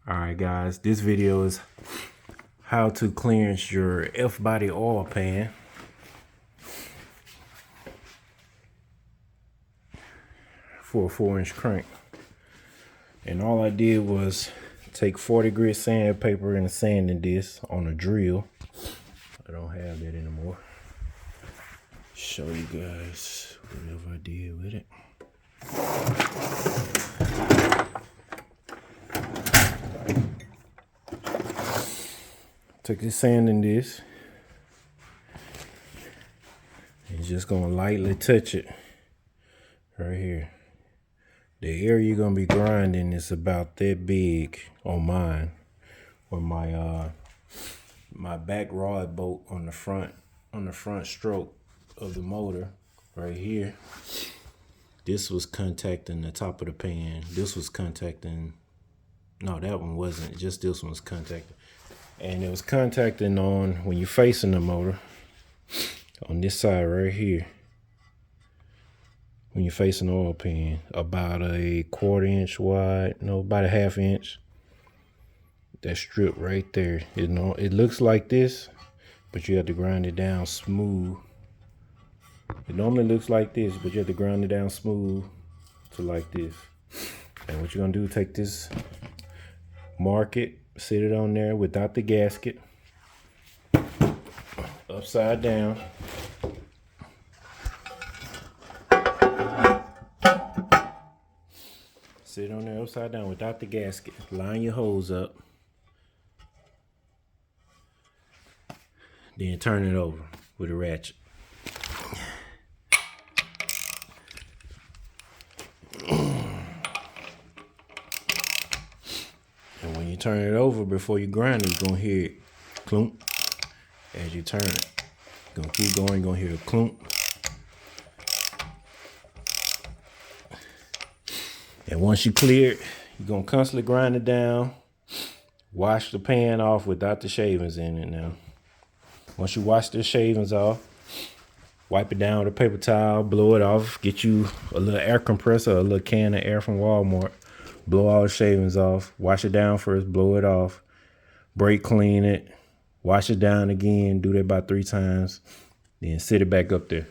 Alright guys, this video is how to clearance your F-body oil pan. For a 4-inch crank. And all I did was take 40 grit sandpaper and a sanding disc on a drill. I don't have that anymore. Show you guys whatever I did with it. Took this sanding disc and just gonna lightly touch it right here. The area you're gonna be grinding is about that big on mine, where my back rod bolt on the front stroke of the motor right here. This was contacting the top of the pan. This was contacting, no, that one wasn't, just this one was contacting. And it was contacting on, when you're facing the motor, on this side right here, when you're facing the oil pan, about a 1/4 inch wide, no, about a 1/2 inch. That strip right there, it looks like this, but you have to grind it down smooth. It normally looks like this, but you have to grind it down smooth to like this. And what you're gonna do, take this, mark it, sit it on there without the gasket, upside down. Sit on there upside down without the gasket. Line your hose up. Then turn it over with a ratchet. And when you turn it over, before you grind it, you're gonna hear it clunk as you turn it. Gonna keep going, you're gonna hear a clunk. And once you clear it, you're gonna constantly grind it down. Wash the pan off without the shavings in it now. Once you wash the shavings off, wipe it down with a paper towel, blow it off, get you a little air compressor, a little can of air from Walmart, blow all the shavings off, wash it down first, blow it off, brake clean it, wash it down again, do that about 3 times, then sit it back up there.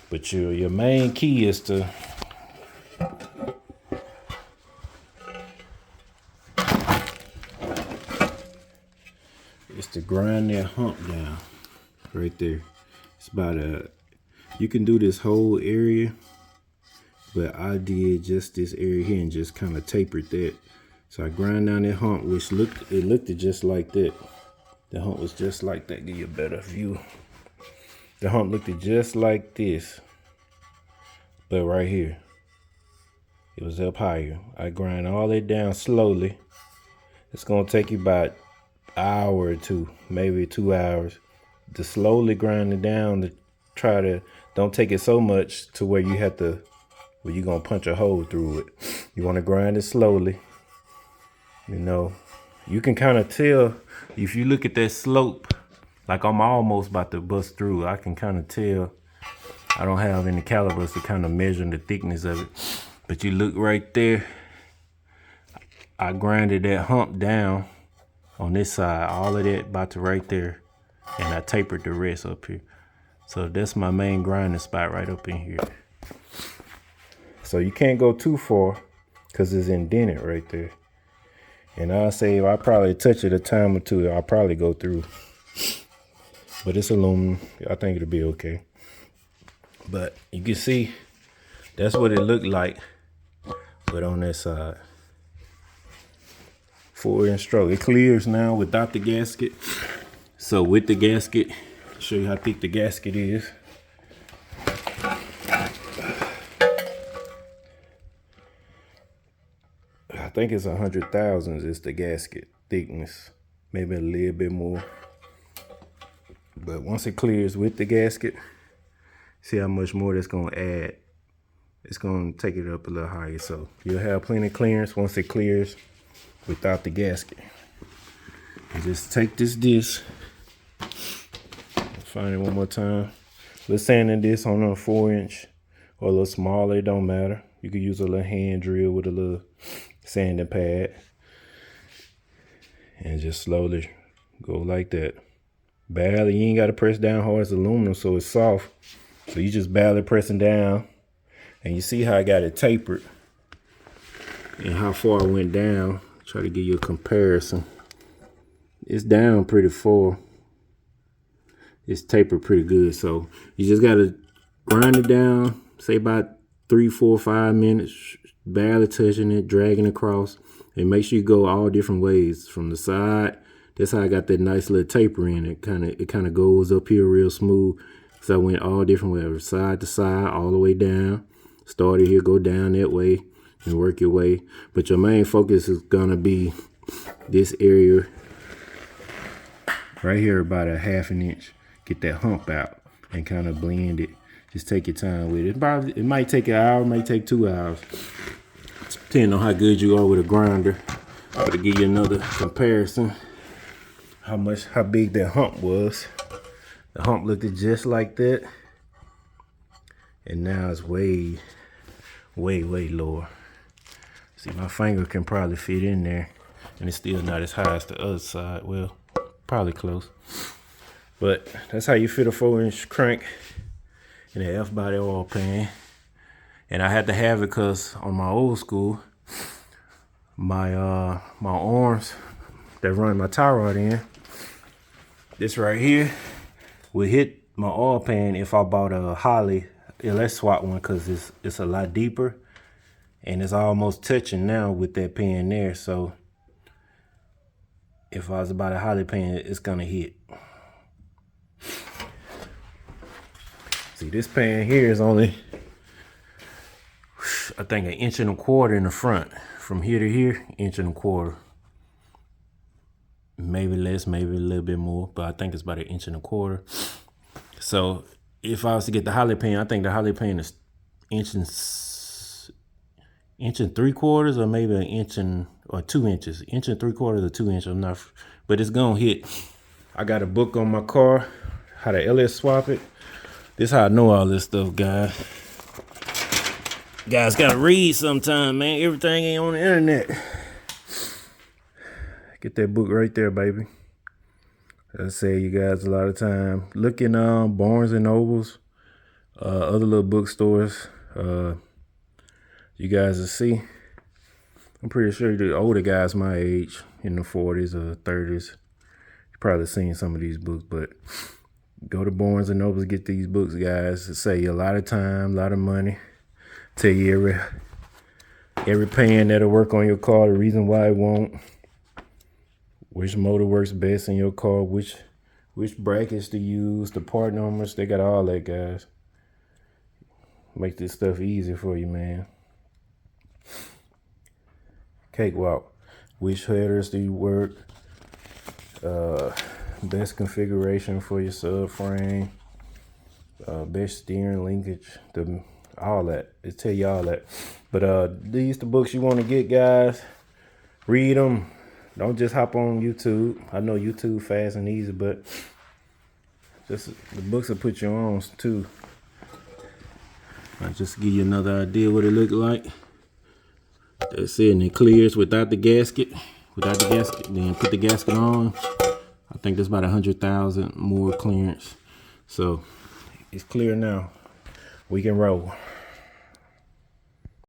But your main key is to grind that hump down right there. It's about you can do this whole area, but I did just this area here and just kind of tapered that. So I grind down that hump, which looked just like that. The hump was just like that. Give you a better view. The hump looked just like this, but right here it was up higher. I grind all that down slowly. It's gonna take you about hour or 2, maybe 2 hours, to slowly grind it down, to try to don't take it so much to where you have to, where you're gonna punch a hole through it. You want to grind it slowly. You know, you can kind of tell if you look at that slope, like I'm almost about to bust through. I can kind of tell. I don't have any calipers to kind of measure the thickness of it, but you look right there. I grinded that hump down on this side, all of that about to right there, and I tapered the rest up here. So that's my main grinding spot right up in here. So you can't go too far because it's indented right there. And I'll say if I probably touch it a time or 2, I'll probably go through. But it's aluminum, I think it'll be okay. But you can see that's what it looked like, but on that side. 4-inch stroke. It clears now without the gasket. So with the gasket, I'll show you how thick the gasket is. I think it's 100 thousandths is the gasket thickness, maybe a little bit more. But once it clears with the gasket, see how much more that's gonna add. It's gonna take it up a little higher. So you'll have plenty of clearance once it clears without the gasket. And just take this disc, find it one more time. Let's sanding this on a 4-inch or a little smaller, it don't matter. You could use a little hand drill with a little sanding pad. and just slowly go like that. Barely, you ain't got to press down hard. It's aluminum, so it's soft. So you just barely pressing down, and you see how I got it tapered and how far it went down. Try to give you a comparison. It's down pretty far. It's tapered pretty good. So you just got to grind it down, say about 3, 4, 5 minutes, barely touching it, dragging across, and make sure you go all different ways from the side. That's how I got that nice little taper in it. It kind of goes up here real smooth. So I went all different ways, side to side, all the way down. Started here, go down that way, and work your way. But your main focus is gonna be this area right here, about a 1/2 inch. Get that hump out and kind of blend it. Just take your time with it. It might take an hour, it might take 2 hours. Depending on how good you are with a grinder. But to give you another comparison, how big that hump was. The hump looked just like that. And now it's way, way, way lower. See, my finger can probably fit in there. And it's still not as high as the other side. Well, probably close. But that's how you fit a 4-inch crank in an F-body oil pan. And I had to have it because on my old school, my arms that run my tie rod in, this right here would hit my oil pan if I bought a Holley Ls swap one, because it's a lot deeper and it's almost touching now with that pan there. So if I was about a Holley pan, it's gonna hit. See, this pan here is only, I think, 1.25 inches in the front. From here to here, 1.25 inches. Maybe less, maybe a little bit more, but I think it's about 1.25 inches. So if I was to get the Holley pan, I think the Holley pan is 1.75 inches, or maybe 1 inch or 2 inches. 1.75 inches or 2 inches, I'm not, but it's gonna hit. I got a book on my car, how to LS swap it. This is how I know all this stuff, guys. Guys gotta read sometime, man. Everything ain't on the internet. Get that book right there, baby. I say, you guys, a lot of time look in Barnes and Nobles, other little bookstores. You guys will see. I'm pretty sure the older guys my age, in the 40s or 30s, you probably seen some of these books. But go to Barnes and Nobles, get these books, guys. It save you a lot of time, a lot of money. Tell you every pan that'll work on your car, the reason why it won't, which motor works best in your car, which brackets to use, the part numbers. They got all that, guys. Make this stuff easy for you, man. Cakewalk. Which headers do you work? Best configuration for your subframe. Best steering linkage. All that. It tell you all that. But these the books you want to get, guys. Read them. Don't just hop on YouTube. I know YouTube fast and easy, but just the books will put you on too. I'll just give you another idea what it look like. That's it, and it clears without the gasket. Then put the gasket on. I think there's about 100,000 more clearance. So it's clear now. We can roll.